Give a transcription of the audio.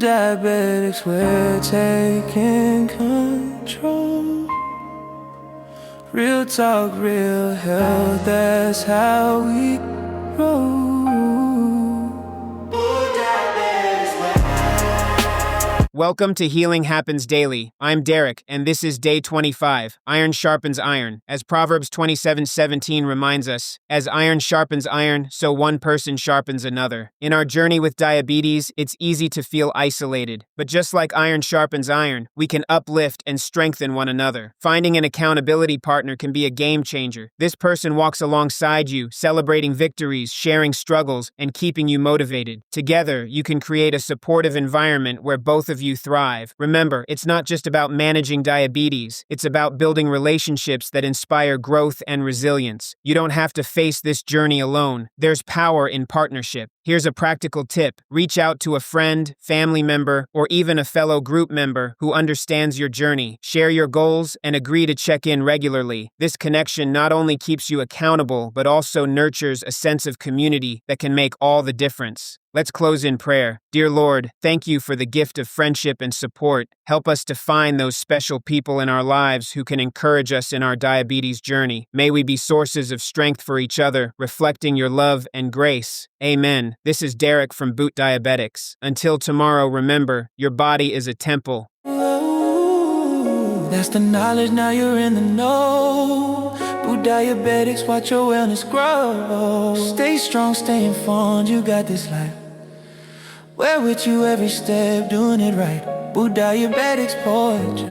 Diabetics, we're taking control. Real talk, real health, that's how we roll. Welcome to Healing Happens Daily. I'm Derek, and this is day 25. Iron sharpens iron. As Proverbs 27:17 reminds us, as iron sharpens iron, so one person sharpens another. In our journey with diabetes, it's easy to feel isolated. But just like iron sharpens iron, we can uplift and strengthen one another. Finding an accountability partner can be a game changer. This person walks alongside you, celebrating victories, sharing struggles, and keeping you motivated. Together, you can create a supportive environment where both of you thrive. Remember, it's not just about managing diabetes. It's about building relationships that inspire growth and resilience. You don't have to face this journey alone. There's power in partnership. Here's a practical tip. Reach out to a friend, family member, or even a fellow group member who understands your journey. Share your goals and agree to check in regularly. This connection not only keeps you accountable, but also nurtures a sense of community that can make all the difference. Let's close in prayer. Dear Lord, thank you for the gift of friendship and support. Help us to find those special people in our lives who can encourage us in our diabetes journey. May we be sources of strength for each other, reflecting your love and grace. Amen. This is Derek from BootDiabetics. Until tomorrow, remember, your body is a temple. That's the knowledge, now you're in the know. BootDiabetics, watch your wellness grow. Stay strong, stay informed, you got this life. We're with you every step, doing it right. BootDiabetics, boy.